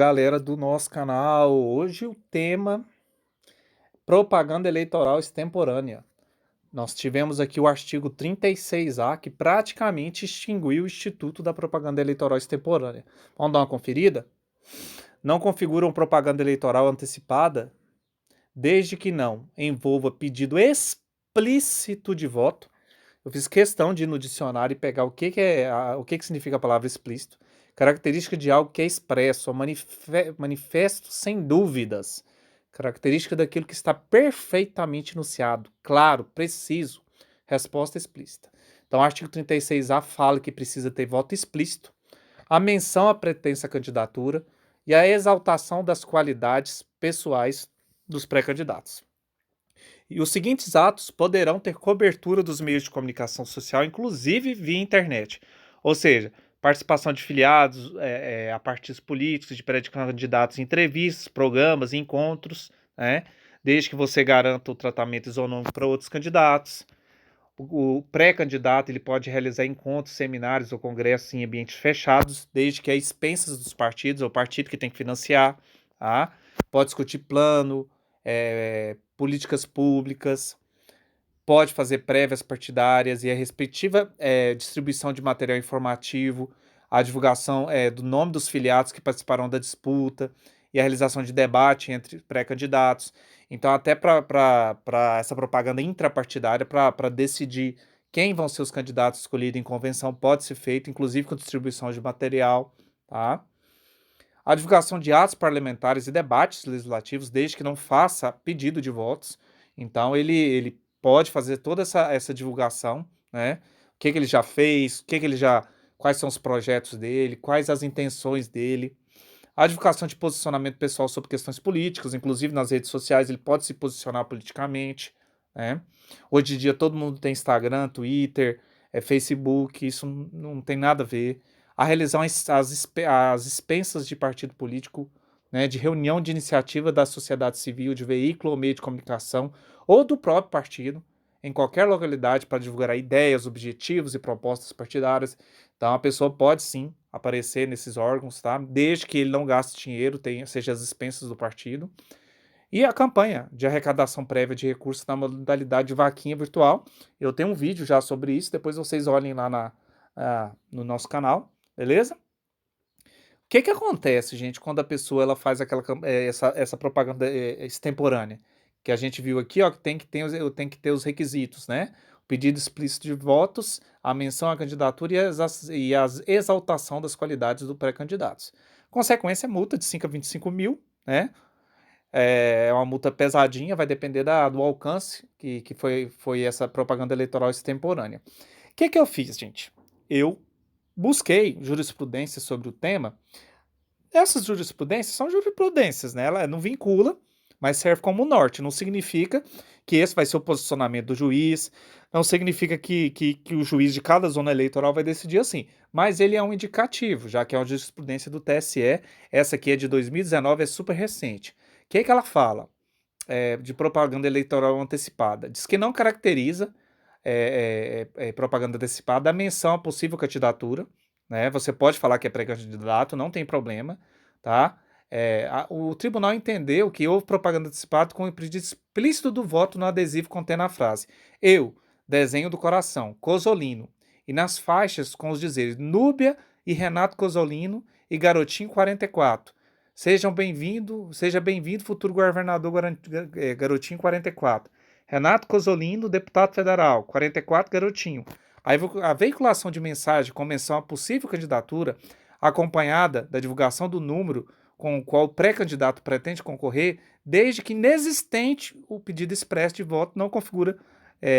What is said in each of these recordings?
Galera do nosso canal, hoje o tema propaganda eleitoral extemporânea. Nós tivemos aqui o artigo 36A, que praticamente extinguiu o Instituto da Propaganda Eleitoral Extemporânea. Vamos dar uma conferida? Não configuram propaganda eleitoral antecipada, desde que não envolva pedido explícito de voto. Eu fiz questão de ir no dicionário e pegar o que significa a palavra explícito. Característica de algo que é expresso, ou manifesto sem dúvidas. Característica daquilo que está perfeitamente enunciado, claro, preciso. Resposta explícita. Então, o artigo 36A fala que precisa ter voto explícito, a menção à pretensa candidatura e a exaltação das qualidades pessoais dos pré-candidatos. E os seguintes atos poderão ter cobertura dos meios de comunicação social, inclusive via internet. Ou seja, participação de filiados a partidos políticos, de pré-candidatos em entrevistas, programas, encontros, né? Desde que você garanta o tratamento isonômico para outros candidatos. O pré-candidato ele pode realizar encontros, seminários ou congressos em ambientes fechados, desde que a expensas dos partidos, ou o partido que tem que financiar. Tá? Pode discutir plano, políticas públicas, pode fazer prévias partidárias e a respectiva distribuição de material informativo, a divulgação do nome dos filiados que participarão da disputa e a realização de debate entre pré-candidatos. Então, até para essa propaganda intrapartidária, para decidir quem vão ser os candidatos escolhidos em convenção, pode ser feito, inclusive com distribuição de material. Tá? A divulgação de atos parlamentares e debates legislativos, desde que não faça pedido de votos. Então, ele pode fazer toda essa divulgação, né? O que ele já fez, quais são os projetos dele, quais as intenções dele. A divulgação de posicionamento pessoal sobre questões políticas, inclusive nas redes sociais, ele pode se posicionar politicamente, né? Hoje em dia todo mundo tem Instagram, Twitter, Facebook, isso não tem nada a ver. A realizar as expensas de partido político, né, de reunião de iniciativa da sociedade civil, de veículo ou meio de comunicação, ou do próprio partido, em qualquer localidade para divulgar ideias, objetivos e propostas partidárias. Então a pessoa pode sim aparecer nesses órgãos, tá? Desde que ele não gaste dinheiro, seja as expensas do partido. E a campanha de arrecadação prévia de recursos na modalidade de vaquinha virtual. Eu tenho um vídeo já sobre isso, depois vocês olhem lá no nosso canal, beleza? O que acontece, gente, quando a pessoa ela faz essa propaganda extemporânea? Que a gente viu aqui, ó, que tem que ter os requisitos, né? O pedido explícito de votos, a menção à candidatura e a exaltação das qualidades do pré-candidatos. Consequência, multa de 5 a 25 mil, né? É uma multa pesadinha, vai depender do alcance que foi essa propaganda eleitoral extemporânea. O que eu fiz, gente? Eu busquei jurisprudência sobre o tema. Essas jurisprudências são jurisprudências, né? Ela não vincula, mas serve como norte. Não significa que esse vai ser o posicionamento do juiz, não significa que o juiz de cada zona eleitoral vai decidir assim, mas ele é um indicativo, já que é uma jurisprudência do TSE, essa aqui é de 2019, é super recente. O que ela fala de propaganda eleitoral antecipada? Diz que não caracteriza propaganda antecipada a menção a possível candidatura, né? Você pode falar que é pré-candidato, não tem problema, tá? O tribunal entendeu que houve propaganda antecipada com o pedido explícito do voto no adesivo contendo a frase eu, desenho do coração, Cosolino, e nas faixas com os dizeres Núbia e Renato Cosolino e Garotinho 44. Seja bem-vindo, futuro governador Garotinho 44. Renato Cosolino, deputado federal, 44, Garotinho. A veiculação de mensagem com menção à possível candidatura, acompanhada da divulgação do número com o qual o pré-candidato pretende concorrer, desde que inexistente o pedido expresso de voto não configura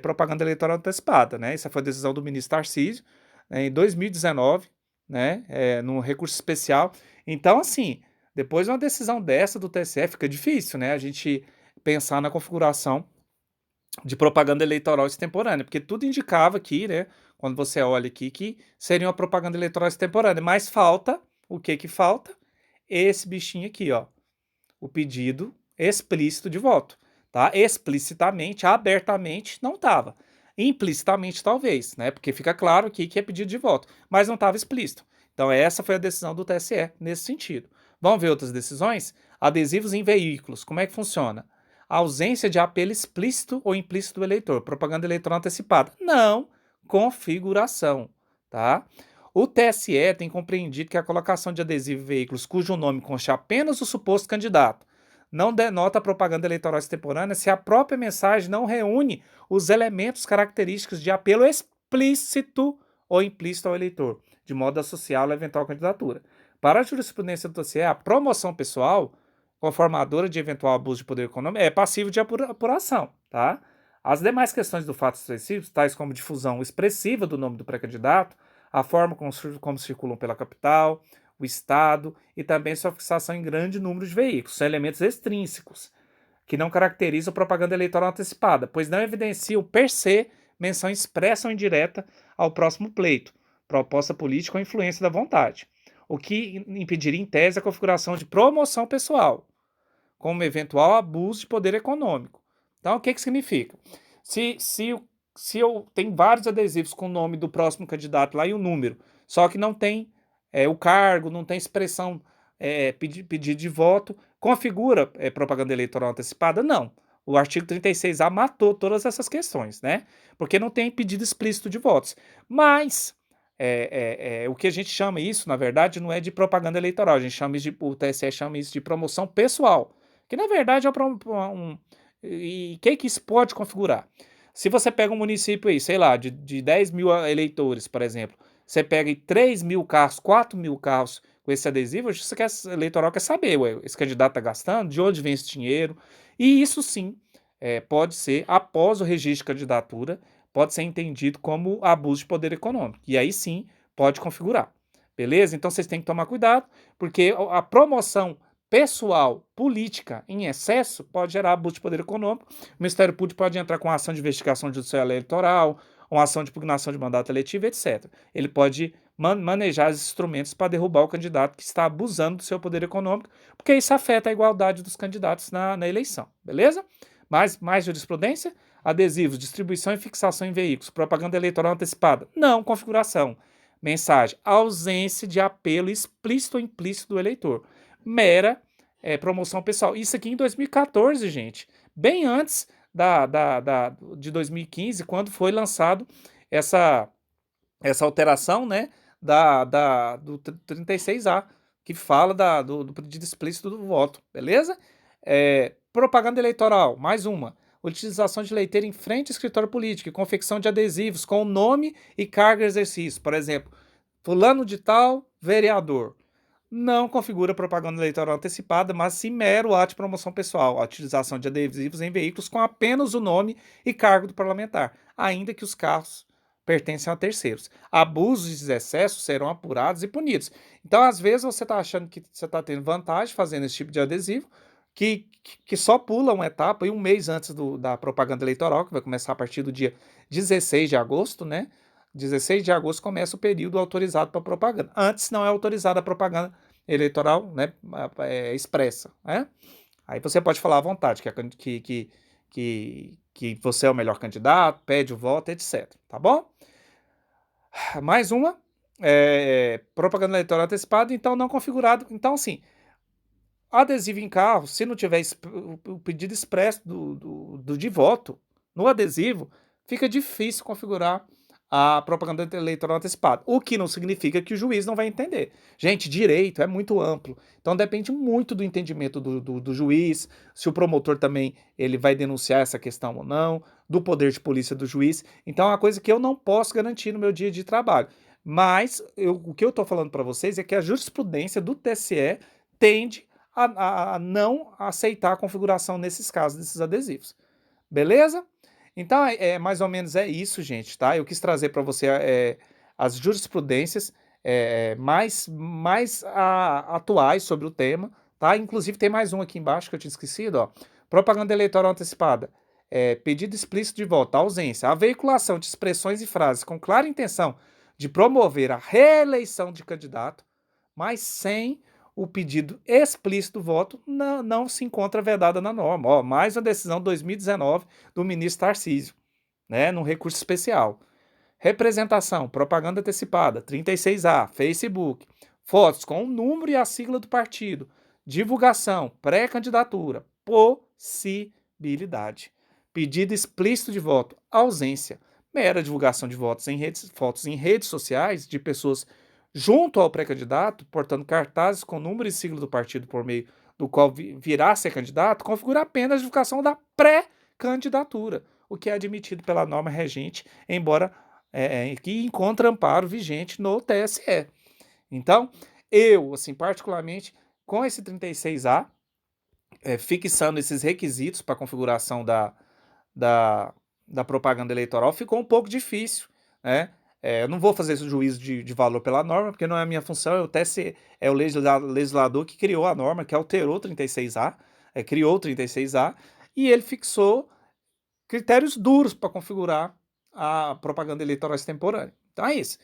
propaganda eleitoral antecipada. Né? Essa foi a decisão do ministro Tarcísio em 2019, né? No recurso especial. Então, assim, depois de uma decisão dessa do TSE, fica difícil, né? A gente pensar na configuração de propaganda eleitoral extemporânea, porque tudo indicava aqui, né, quando você olha aqui, que seria uma propaganda eleitoral extemporânea, mas falta, o que falta? Esse bichinho aqui, ó, o pedido explícito de voto, tá? Explicitamente, abertamente, não estava. Implicitamente, talvez, né, porque fica claro aqui que é pedido de voto, mas não estava explícito. Então essa foi a decisão do TSE nesse sentido. Vamos ver outras decisões? Adesivos em veículos, como é que funciona? A ausência de apelo explícito ou implícito do eleitor, propaganda eleitoral antecipada. Não, configuração, tá? O TSE tem compreendido que a colocação de adesivo em veículos cujo nome conste apenas o suposto candidato não denota propaganda eleitoral extemporânea se a própria mensagem não reúne os elementos característicos de apelo explícito ou implícito ao eleitor, de modo a associá-lo à eventual candidatura. Para a jurisprudência do TSE, a promoção pessoal, conformadora de eventual abuso de poder econômico, é passível de apuração, tá? As demais questões do fato específico, tais como difusão expressiva do nome do pré-candidato, a forma como circulam pela capital, o estado e também sua fixação em grande número de veículos, são elementos extrínsecos, que não caracterizam propaganda eleitoral antecipada, pois não evidenciam per se menção expressa ou indireta ao próximo pleito, proposta política ou influência da vontade, o que impediria em tese a configuração de promoção pessoal, como eventual abuso de poder econômico. Então, o que significa? Se eu tenho vários adesivos com o nome do próximo candidato lá e o número, só que não tem o cargo, não tem expressão, pedido de voto, configura propaganda eleitoral antecipada? Não. O artigo 36A matou todas essas questões, né? Porque não tem pedido explícito de votos. Mas o que a gente chama isso, na verdade, não é de propaganda eleitoral, a gente chama isso o TSE chama isso de promoção pessoal, que na verdade é e o que isso pode configurar? Se você pega um município aí, sei lá, de 10 mil eleitores, por exemplo, você pega 3 mil carros, 4 mil carros com esse adesivo, o eleitoral quer saber, ué, esse candidato está gastando, de onde vem esse dinheiro, e isso sim pode ser, após o registro de candidatura, pode ser entendido como abuso de poder econômico, e aí sim pode configurar, beleza? Então vocês têm que tomar cuidado, porque a promoção pessoal, política em excesso pode gerar abuso de poder econômico. O Ministério Público pode entrar com ação de investigação judicial eleitoral, uma ação de impugnação de mandato eletivo, etc. Ele pode manejar os instrumentos para derrubar o candidato que está abusando do seu poder econômico, porque isso afeta a igualdade dos candidatos na eleição, beleza? Mais jurisprudência? Adesivos, distribuição e fixação em veículos, propaganda eleitoral antecipada. Não, configuração. Mensagem, ausência de apelo explícito ou implícito do eleitor. Mera promoção pessoal. Isso aqui em 2014, gente. Bem antes de 2015, quando foi lançado essa alteração, né, do 36A, que fala do pedido explícito do voto, beleza? Propaganda eleitoral, mais uma. Utilização de leiteira em frente ao escritório político, confecção de adesivos com o nome e cargo de exercício. Por exemplo, fulano de tal, vereador. Não configura propaganda eleitoral antecipada, mas sim mero ato de promoção pessoal, a utilização de adesivos em veículos com apenas o nome e cargo do parlamentar, ainda que os carros pertencem a terceiros. Abusos e excessos serão apurados e punidos. Então, às vezes, você está achando que você está tendo vantagem fazendo esse tipo de adesivo, que só pula uma etapa e um mês antes da propaganda eleitoral, que vai começar a partir do dia 16 de agosto, né? 16 de agosto começa o período autorizado para propaganda. Antes não é autorizada a propaganda eleitoral, né, expressa, né? Aí você pode falar à vontade que você é o melhor candidato, pede o voto, etc. Tá bom? Mais uma. Propaganda eleitoral antecipada, então não configurado. Então, assim, adesivo em carro, se não tiver o pedido expresso de voto no adesivo, fica difícil configurar a propaganda eleitoral antecipada, o que não significa que o juiz não vai entender. Gente, direito é muito amplo, então depende muito do entendimento do juiz, se o promotor também ele vai denunciar essa questão ou não, do poder de polícia do juiz. Então é uma coisa que eu não posso garantir no meu dia de trabalho. Mas o que eu estou falando para vocês é que a jurisprudência do TSE tende a não aceitar a configuração nesses casos, desses adesivos. Beleza? Então, mais ou menos isso, gente, tá? Eu quis trazer para você as jurisprudências mais atuais sobre o tema, tá? Inclusive tem mais um aqui embaixo que eu tinha esquecido, ó. Propaganda eleitoral antecipada. Pedido explícito de voto, ausência. A veiculação de expressões e frases com clara intenção de promover a reeleição de candidato, mas sem o pedido explícito do voto não se encontra vedada na norma. Ó, mais uma decisão 2019 do ministro Tarcísio, né, num recurso especial. Representação, propaganda antecipada, 36A, Facebook, fotos com o número e a sigla do partido, divulgação, pré-candidatura, possibilidade, pedido explícito de voto, ausência, mera divulgação de votos fotos em redes sociais de pessoas junto ao pré-candidato, portando cartazes com número e sigla do partido por meio do qual virá a ser candidato, configura apenas a divulgação da pré-candidatura, o que é admitido pela norma regente, embora que encontra amparo vigente no TSE. Então, eu, assim, particularmente, com esse 36A, fixando esses requisitos para a configuração da propaganda eleitoral, ficou um pouco difícil, né? Eu não vou fazer esse juízo de valor pela norma, porque não é a minha função, é o TSE, é o legislador que criou a norma, que alterou o 36A, criou o 36A, e ele fixou critérios duros para configurar a propaganda eleitoral extemporânea. Então é isso.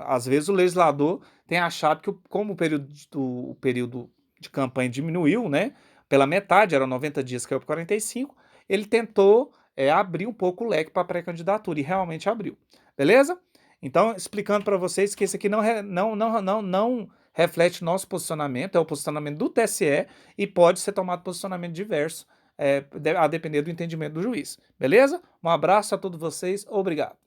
Às vezes o legislador tem achado que, como o período de campanha diminuiu, né, pela metade, eram 90 dias, caiu para 45, ele tentou abrir um pouco o leque para pré-candidatura, e realmente abriu. Beleza? Então, explicando para vocês que esse aqui não reflete nosso posicionamento, é o posicionamento do TSE e pode ser tomado posicionamento diverso, a depender do entendimento do juiz. Beleza? Um abraço a todos vocês, obrigado.